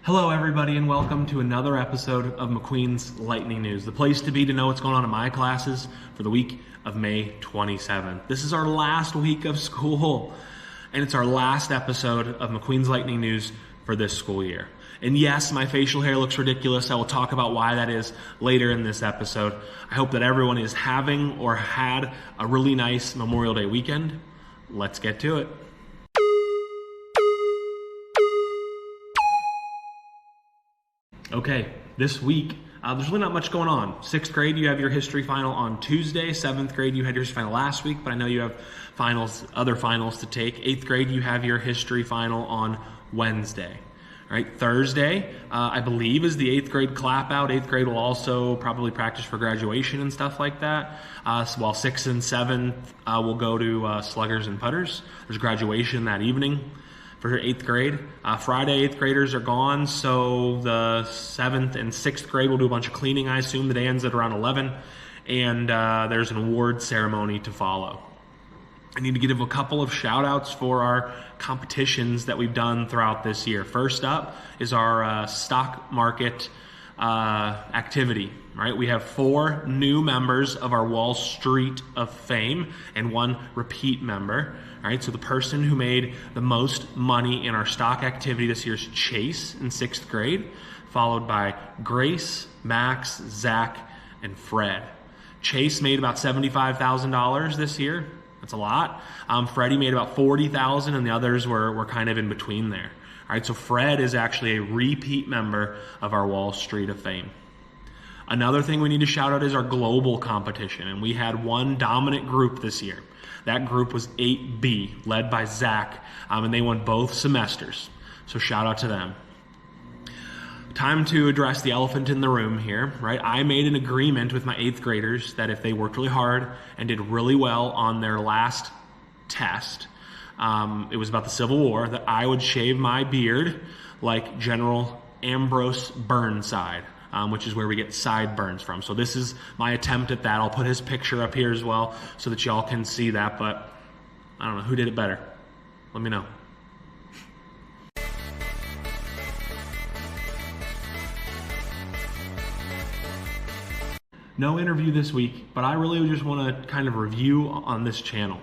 Hello everybody and welcome to another episode of McQueen's Lightning News, the place to be to know what's going on in my classes for the week of May 27th. This is our last week of school and it's our last episode of McQueen's Lightning News for this school year. And yes, my facial hair looks ridiculous. I will talk about why that is later in this episode. I hope that everyone is having or had a really nice Memorial Day weekend. Let's get to it. Okay, this week, there's really not much going on. 6th grade, you have your history final on Tuesday. 7th grade, you had your history final last week, but I know you have other finals to take. 8th grade, you have your history final on Wednesday. All right, Thursday, I believe, is the 8th grade clap out. 8th grade will also probably practice for graduation and stuff like that. While 6th and 7th will go to sluggers and putters. There's graduation that evening for 8th grade. Friday, 8th graders are gone, so the 7th and 6th grade will do a bunch of cleaning, I assume. The day ends at around 11, and there's an award ceremony to follow. I need to give a couple of shout outs for our competitions that we've done throughout this year. First up is our stock market activity, right? We have 4 new members of our Wall Street of Fame and 1 repeat member. All right, so the person who made the most money in our stock activity this year is Chase in 6th grade, followed by Grace, Max, Zach, and Fred. Chase made about $75,000 this year. That's a lot. Freddie made about $40,000, and the others were kind of in between there. All right, so Fred is actually a repeat member of our Wall Street of Fame. Another thing we need to shout out is our global competition, and we had one dominant group this year. That group was 8B, led by Zach, and they won both semesters. So shout out to them. Time to address the elephant in the room here, right? I made an agreement with my 8th graders that if they worked really hard and did really well on their last test, it was about the Civil War, that I would shave my beard like General Ambrose Burnside, which is where we get sideburns from. So this is my attempt at that. I'll put his picture up here as well so that y'all can see that, but I don't know, who did it better? Let me know. No interview this week, but I really just want to kind of review on this channel,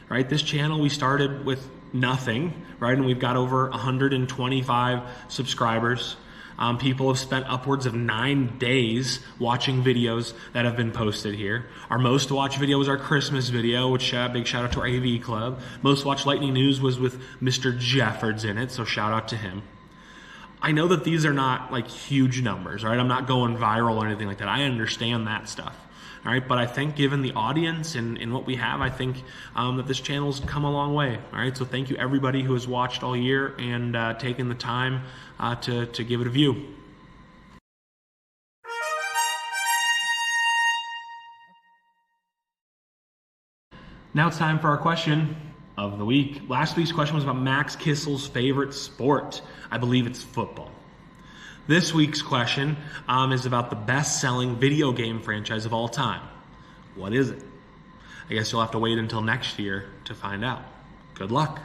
right? This channel, we started with nothing, right? And we've got over 125 subscribers. People have spent upwards of 9 days watching videos that have been posted here. Our most watched video was our Christmas video, which big shout out to our AV club. Most watched Lightning News was with Mr. Jeffords in it, so shout out to him. I know that these are not like huge numbers, right? I'm not going viral or anything like that. I understand that stuff, all right? But I think given the audience and what we have, I think that this channel's come a long way, all right? So thank you everybody who has watched all year and taken the time to give it a view. Now it's time for our question of the week. Last week's question was about Max Kissel's favorite sport. I believe it's football. This week's question is about the best-selling video game franchise of all time. What is it? I guess you'll have to wait until next year to find out. Good luck.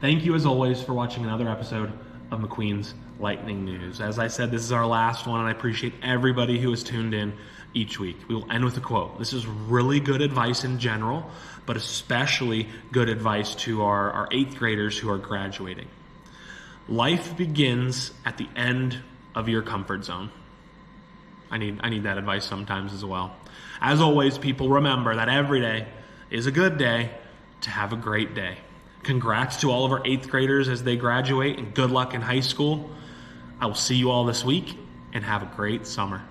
Thank you as always for watching another episode of McQueen's Lightning News. As I said, this is our last one, and I appreciate everybody who has tuned in each week. We will end with a quote. This is really good advice in general, but especially good advice to our 8th graders who are graduating. Life begins at the end of your comfort zone. I need that advice sometimes as well. As always, people, remember that every day is a good day to have a great day. Congrats to all of our 8th graders as they graduate, and good luck in high school. I will see you all this week, and have a great summer.